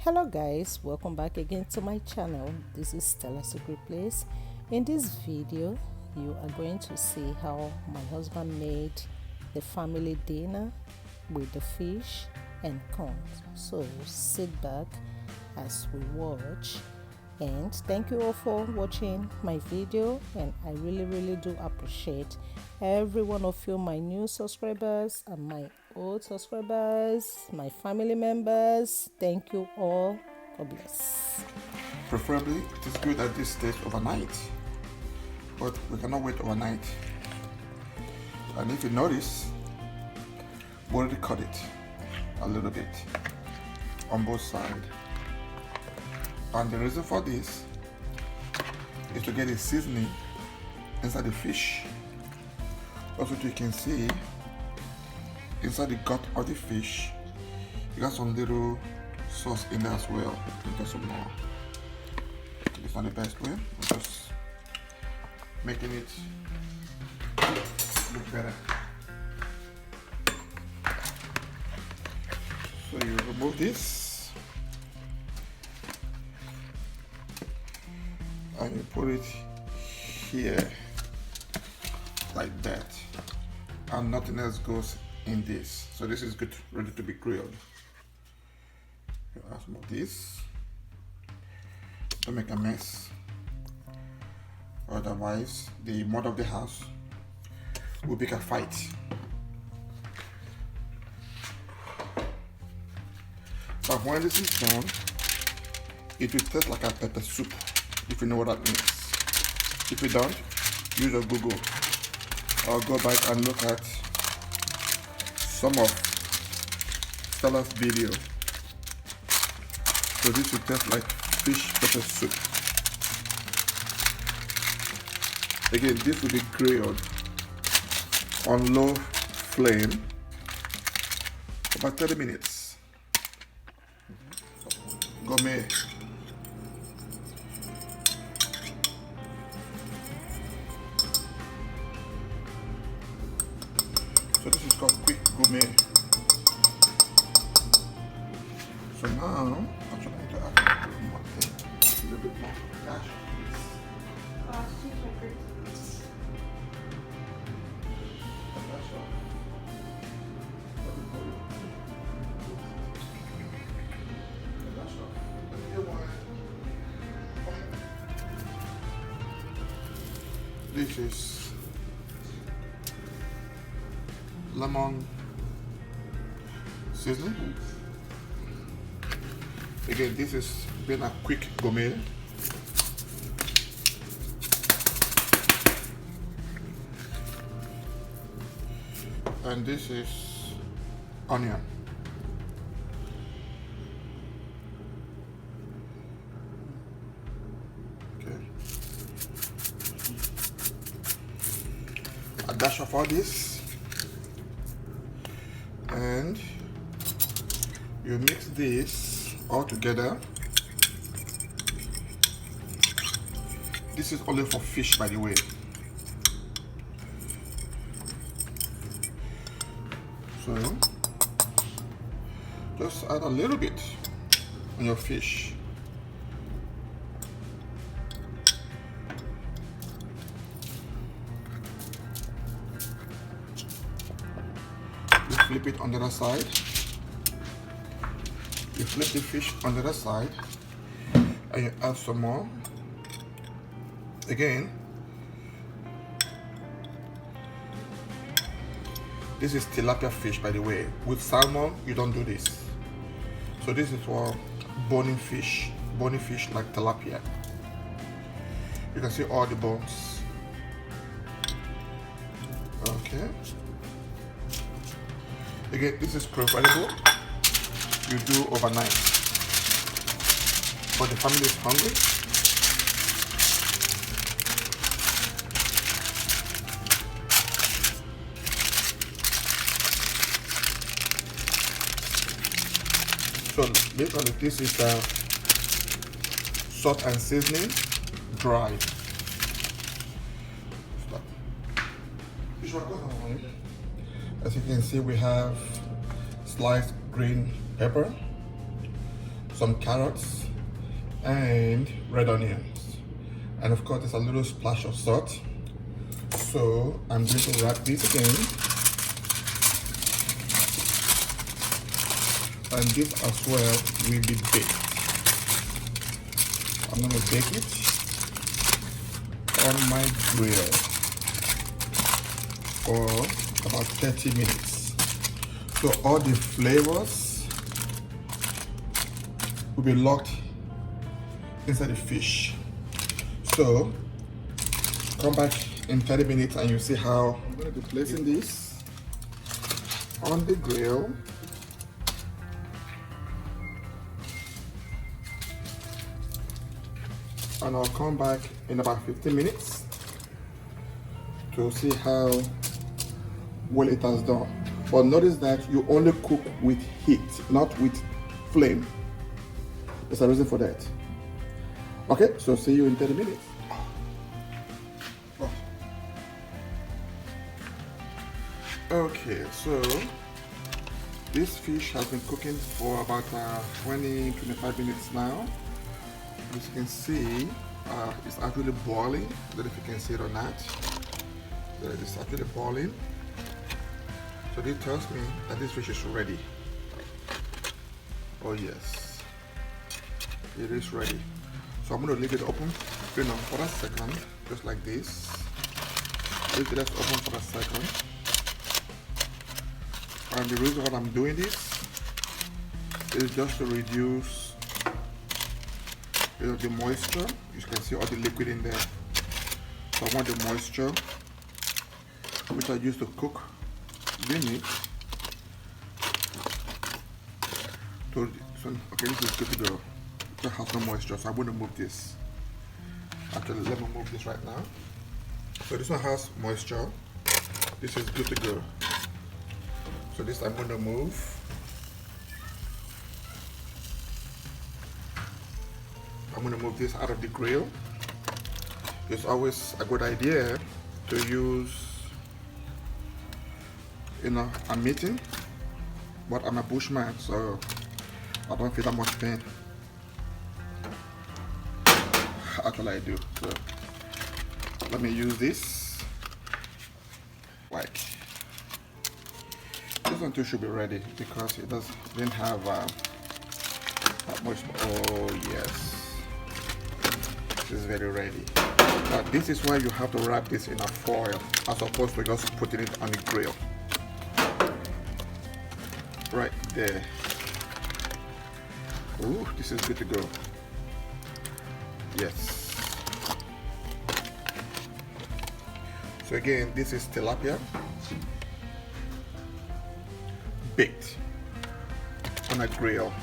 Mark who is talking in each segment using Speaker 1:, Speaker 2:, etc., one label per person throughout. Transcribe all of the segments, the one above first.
Speaker 1: Hello guys, welcome back again to my channel. This is Stella Secret Place. In this video you are going to see how my husband made the family dinner with the fish and corn. So sit back as we watch, and thank you all for watching my video, and I really do appreciate every one of you, my new subscribers and my old subscribers, my family members. Thank you all. God bless.
Speaker 2: Preferably, it is good at this stage overnight, but we cannot wait overnight. And if you notice, we already cut it a little bit on both sides. And the reason for this is to get a seasoning inside the fish. Also, you can see inside the gut of the fish, you got some little sauce in there as well. You get some more. It's not the best way. I'm just making it look better. So you remove this and you put it here like that, and nothing else goes in this. So this is good, ready to be grilled. You add some of this. Don't make a mess, otherwise the mother of the house will pick a fight. But when this is done, it will taste like a pepper soup, if you know what that means. If you don't, use your Google or go back and look at some of Stella's video. So this will taste like fish pepper soup. Again, this will be grilled on low flame for about 30 minutes. Gourmet. So this is called quick gourmet. So now I'm trying to add a little more thing, a little bit more dash. This is lemon seasoning. Again, this is been a quick gourmet. And this is onion. Okay. A dash of all this, and you mix this all together. This is only for fish, by the way. So just add a little bit on your fish. You flip it on the other side. You flip the fish on the other side, and you add some more. Again, this is tilapia fish, by the way. With salmon, you don't do this. So this is for bony fish like tilapia. You can see all the bones. Okay. Again, this is preferable you do overnight, but the family is hungry. So basically this is salt and seasoning dry. As you can see, we have sliced green pepper, some carrots, and red onions. And of course, there's a little splash of salt. So I'm going to wrap this again. And this as well will be baked. I'm going to bake it on my grill for about 30 minutes. So all the flavors will be locked inside the fish. So come back in 30 minutes and you'll see how I'm going to be placing this on the grill. And I'll come back in about 15 minutes to see how well it has done. But notice that you only cook with heat, not with flame. There's a reason for that. Okay, so see you in 30 minutes. Okay, so this fish has been cooking for about 20-25 minutes now. As you can see, it's actually boiling. I don't know if you can see it or not. It's actually boiling. So this tells me that this fish is ready. Oh yes, it is ready. So I'm going to leave it open, for a second, just like this. Leave it open for a second. And the reason why I'm doing this is just to reduce the moisture. You can see all the liquid in there. So I want the moisture, which I use to cook the meat. Okay, this is good to go. It has no moisture, so I'm going to move this. Actually, let me move this right now. So this one has moisture. This is good to go. So this I'm going to move. I'm going to move this out of the grill. It's always a good idea to use, a meeting, but I'm a bushman, so I don't feel that much pain. Actually I do. So let me use this. Right. This one too should be ready because it didn't have that much. Oh yes. Is very ready. Now this is why you have to wrap this in a foil as opposed to just putting it on the grill. Right there. Ooh, this is good to go. Yes. So again, this is tilapia baked on a grill.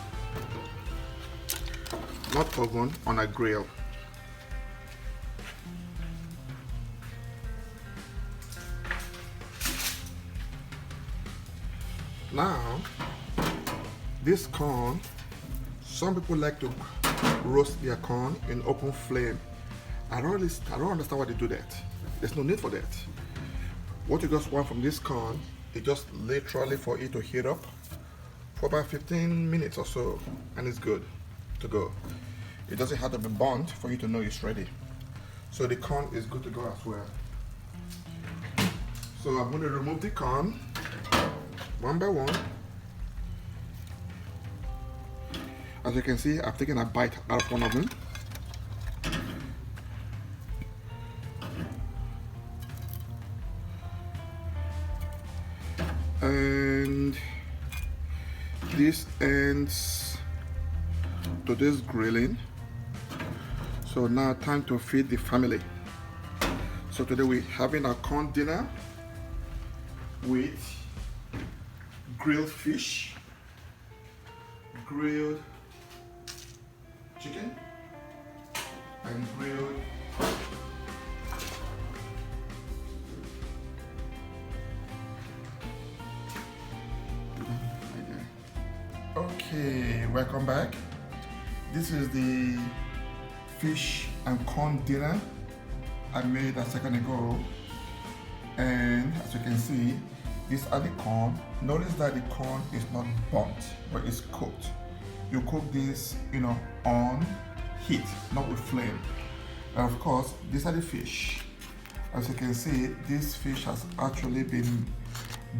Speaker 2: Not oven, on a grill. Now, this corn, some people like to roast their corn in open flame. I don't understand why they do that. There's no need for that. What you just want from this corn is just literally for it to heat up for about 15 minutes or so, and it's good to go. It doesn't have to be burnt for you to know it's ready. So the corn is good to go as well. So I'm going to remove the corn one by one. As you can see, I've taken a bite out of one of them. And this ends today's grilling. So now time to feed the family. So today we're having a corn dinner with grilled fish, grilled chicken, and grilled Okay, welcome back. This is the fish and corn dinner I made a second ago, and as you can see, these are the corn. Notice that the corn is not burnt, but it's cooked. you cook this, on heat, not with flame. And of course, these are the fish. As you can see, this fish has actually been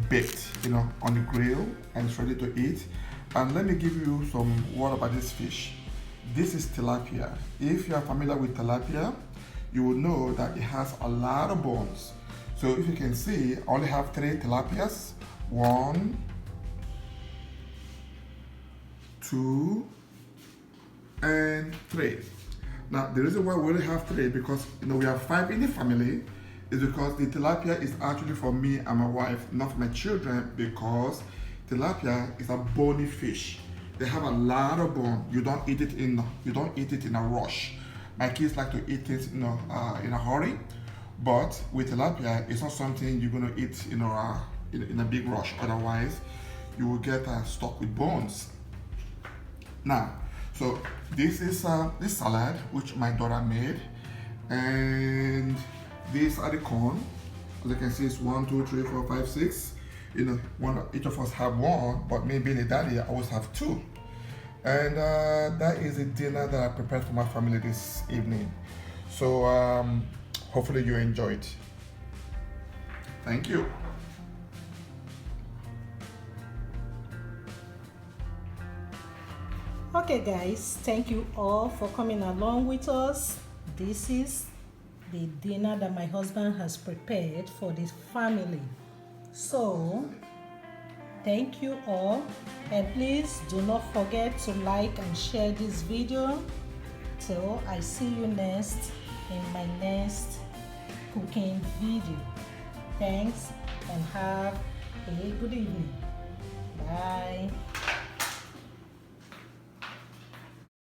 Speaker 2: baked, on the grill, and it's ready to eat. And let me give you some word about this fish. This is tilapia. If you are familiar with tilapia, you will know that it has a lot of bones. So if you can see, I only have 3 tilapias. 1, 2, and 3. Now the reason why we only have 3, because we have 5 in the family, is because the tilapia is actually for me and my wife, not for my children, because tilapia is a bony fish. They have a lot of bone. You don't eat it in a rush. My kids like to eat things in a hurry, but with tilapia, it's not something you're gonna eat in a big rush. Otherwise, you will get stuck with bones. Now, so this is this salad which my daughter made, and these are the corn. As you can see, it's 1, 2, 3, 4, 5, 6. Each of us have one, but me being a daddy, I always have 2. And that is the dinner that I prepared for my family this evening. So hopefully you enjoy it. Thank you.
Speaker 1: Okay guys, thank you all for coming along with us. This is the dinner that my husband has prepared for the family. So thank you all, and please do not forget to like and share this video. Till I see you next in my next cooking video. Thanks and have a good evening. Bye.